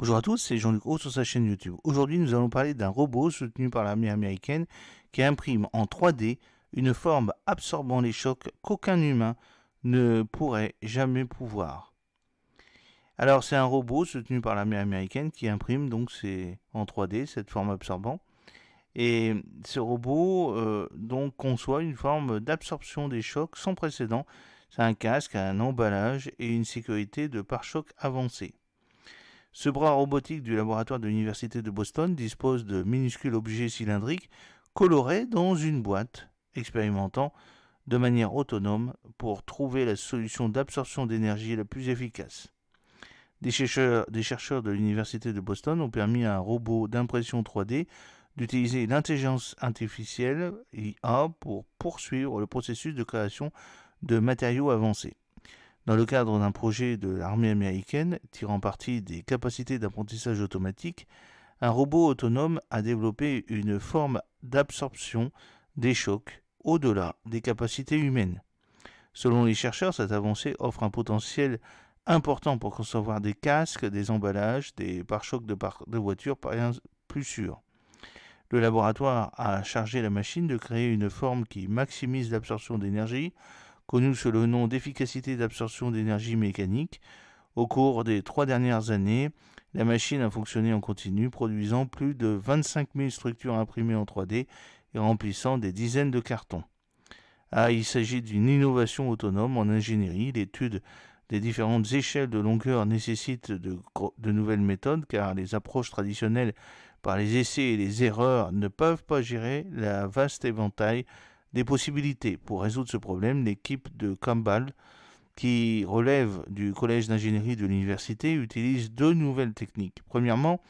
Bonjour à tous, c'est Jean-Luc Roux sur sa chaîne YouTube. Aujourd'hui, nous allons parler d'un robot soutenu par l'armée américaine qui imprime en 3D une forme absorbant les chocs qu'aucun humain ne pourrait jamais pouvoir. Alors, c'est un robot soutenu par l'armée américaine qui imprime donc en 3D cette forme absorbant. Et ce robot donc conçoit une forme d'absorption des chocs sans précédent. C'est un casque, un emballage et une sécurité de pare-choc avancée. Ce bras robotique du laboratoire de l'Université de Boston dispose de minuscules objets cylindriques colorés dans une boîte, expérimentant de manière autonome pour trouver la solution d'absorption d'énergie la plus efficace. Des chercheurs de l'Université de Boston ont permis à un robot d'impression 3D d'utiliser l'intelligence artificielle IA pour poursuivre le processus de création de matériaux avancés. Dans le cadre d'un projet de l'armée américaine tirant parti des capacités d'apprentissage automatique, un robot autonome a développé une forme d'absorption des chocs au-delà des capacités humaines. Selon les chercheurs, cette avancée offre un potentiel important pour concevoir des casques, des emballages, des pare-chocs de voitures plus sûrs. Le laboratoire a chargé la machine de créer une forme qui maximise l'absorption d'énergie, connue sous le nom d'efficacité d'absorption d'énergie mécanique. Au cours des 3 dernières années, la machine a fonctionné en continu, produisant plus de 25 000 structures imprimées en 3D et remplissant des dizaines de cartons. Il s'agit d'une innovation autonome en ingénierie. L'étude des différentes échelles de longueur nécessite de nouvelles méthodes, car les approches traditionnelles par les essais et les erreurs ne peuvent pas gérer la vaste éventail des possibilités. Pour résoudre ce problème, l'équipe de Campbell, qui relève du collège d'ingénierie de l'université, utilise 2 nouvelles techniques. Premièrement,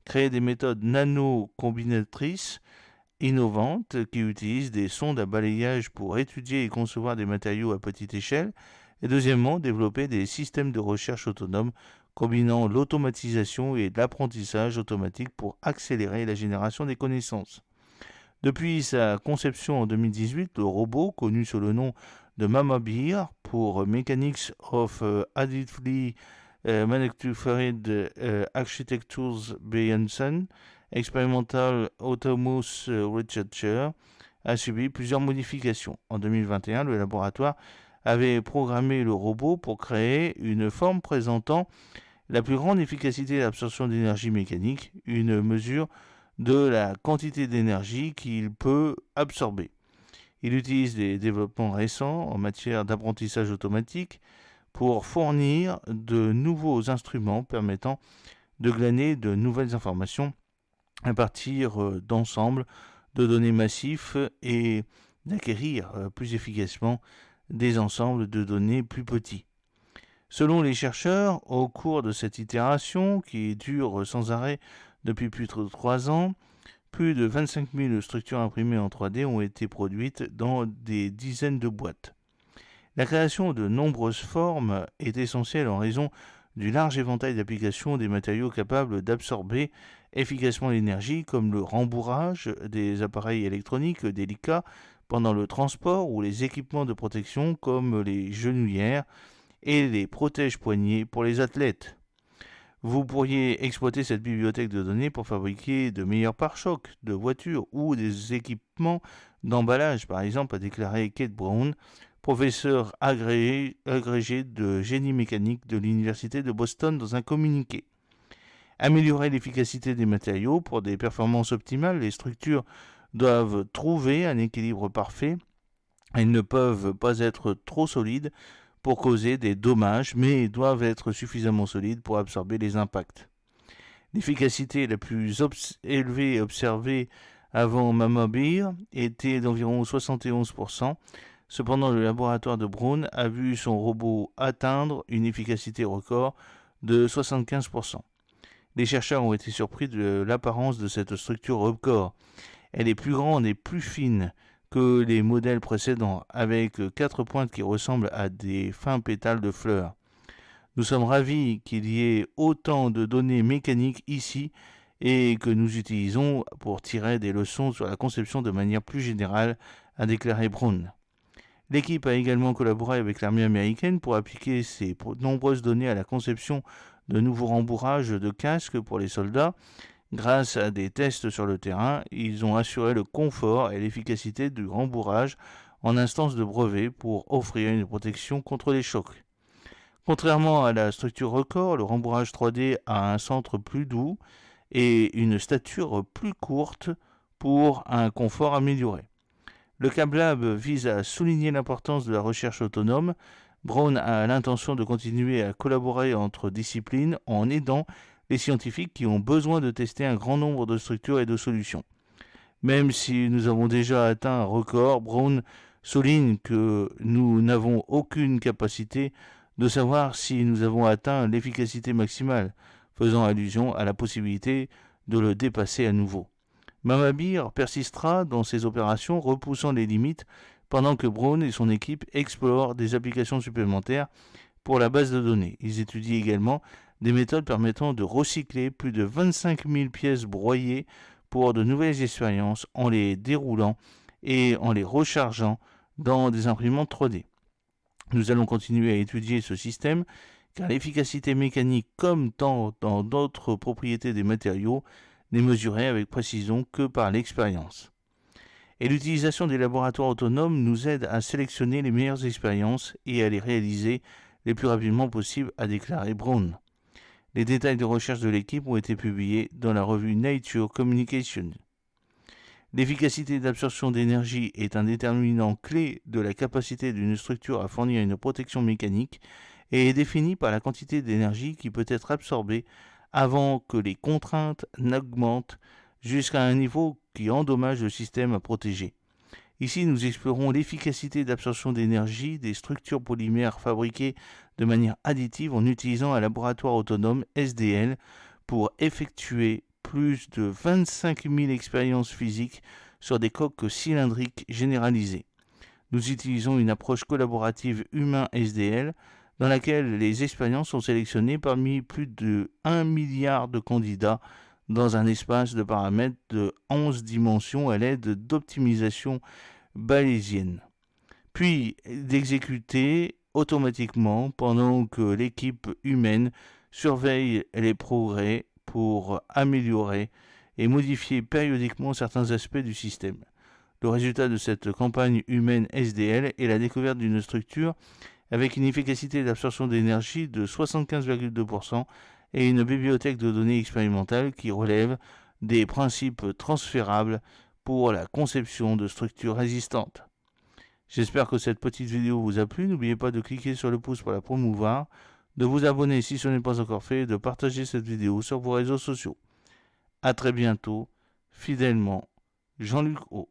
créer des méthodes nano-combinatrices innovantes qui utilisent des sondes à balayage pour étudier et concevoir des matériaux à petite échelle. Et deuxièmement, développer des systèmes de recherche autonomes combinant l'automatisation et l'apprentissage automatique pour accélérer la génération des connaissances. Depuis sa conception en 2018, le robot, connu sous le nom de Mama Bear pour Mechanics of Additively Manufactured Architectures Bayesian Experimental Autonomous Researcher, a subi plusieurs modifications. En 2021, le laboratoire avait programmé le robot pour créer une forme présentant la plus grande efficacité d'absorption d'énergie mécanique, une mesure de la quantité d'énergie qu'il peut absorber. Il utilise des développements récents en matière d'apprentissage automatique pour fournir de nouveaux instruments permettant de glaner de nouvelles informations à partir d'ensembles de données massifs et d'acquérir plus efficacement des ensembles de données plus petits. Selon les chercheurs, au cours de cette itération, qui dure sans arrêt depuis plus de 3 ans, plus de 25 000 structures imprimées en 3D ont été produites dans des dizaines de boîtes. La création de nombreuses formes est essentielle en raison du large éventail d'applications des matériaux capables d'absorber efficacement l'énergie, comme le rembourrage des appareils électroniques délicats pendant le transport ou les équipements de protection comme les genouillères et les protège-poignets pour les athlètes. Vous pourriez exploiter cette bibliothèque de données pour fabriquer de meilleurs pare-chocs de voitures ou des équipements d'emballage, par exemple, a déclaré Kate Brown, professeur agrégé de génie mécanique de l'Université de Boston dans un communiqué. Améliorer l'efficacité des matériaux pour des performances optimales, les structures doivent trouver un équilibre parfait. Elles ne peuvent pas être trop solides pour causer des dommages, mais doivent être suffisamment solides pour absorber les impacts. L'efficacité la plus élevée observée avant Mama Bear était d'environ 71%. Cependant, le laboratoire de Brown a vu son robot atteindre une efficacité record de 75%. Les chercheurs ont été surpris de l'apparence de cette structure record. Elle est plus grande et plus fine que les modèles précédents, avec 4 pointes qui ressemblent à des fins pétales de fleurs. Nous sommes ravis qu'il y ait autant de données mécaniques ici et que nous utilisons pour tirer des leçons sur la conception de manière plus générale, a déclaré Brown. L'équipe a également collaboré avec l'armée américaine pour appliquer ces nombreuses données à la conception de nouveaux rembourrages de casques pour les soldats. Grâce à des tests sur le terrain, ils ont assuré le confort et l'efficacité du rembourrage en instance de brevet pour offrir une protection contre les chocs. Contrairement à la structure record, le rembourrage 3D a un centre plus doux et une stature plus courte pour un confort amélioré. Le Cab Lab vise à souligner l'importance de la recherche autonome. Brown a l'intention de continuer à collaborer entre disciplines en aidant les scientifiques qui ont besoin de tester un grand nombre de structures et de solutions. Même si nous avons déjà atteint un record, Brown souligne que nous n'avons aucune capacité de savoir si nous avons atteint l'efficacité maximale, faisant allusion à la possibilité de le dépasser à nouveau. Mamabir persistera dans ses opérations, repoussant les limites, pendant que Brown et son équipe explorent des applications supplémentaires pour la base de données. Ils étudient également des méthodes permettant de recycler plus de 25 000 pièces broyées pour de nouvelles expériences en les déroulant et en les rechargeant dans des imprimantes 3D. Nous allons continuer à étudier ce système car l'efficacité mécanique, comme dans d'autres propriétés des matériaux, n'est mesurée avec précision que par l'expérience. Et l'utilisation des laboratoires autonomes nous aide à sélectionner les meilleures expériences et à les réaliser le plus rapidement possible, a déclaré Brown. Les détails de recherche de l'équipe ont été publiés dans la revue Nature Communication. L'efficacité d'absorption d'énergie est un déterminant clé de la capacité d'une structure à fournir une protection mécanique et est définie par la quantité d'énergie qui peut être absorbée avant que les contraintes n'augmentent jusqu'à un niveau qui endommage le système à protéger. Ici, nous explorons l'efficacité d'absorption d'énergie des structures polymères fabriquées de manière additive en utilisant un laboratoire autonome SDL pour effectuer plus de 25 000 expériences physiques sur des coques cylindriques généralisées. Nous utilisons une approche collaborative humain-SDL dans laquelle les expériences sont sélectionnées parmi plus de 1 milliard de candidats dans un espace de paramètres de 11 dimensions à l'aide d'optimisation bayésienne, puis d'exécuter automatiquement pendant que l'équipe humaine surveille les progrès pour améliorer et modifier périodiquement certains aspects du système. Le résultat de cette campagne humaine SDL est la découverte d'une structure avec une efficacité d'absorption d'énergie de 75,2% et une bibliothèque de données expérimentales qui relève des principes transférables pour la conception de structures résistantes. J'espère que cette petite vidéo vous a plu. N'oubliez pas de cliquer sur le pouce pour la promouvoir, de vous abonner si ce n'est pas encore fait et de partager cette vidéo sur vos réseaux sociaux. A très bientôt, fidèlement, Jean-Luc O.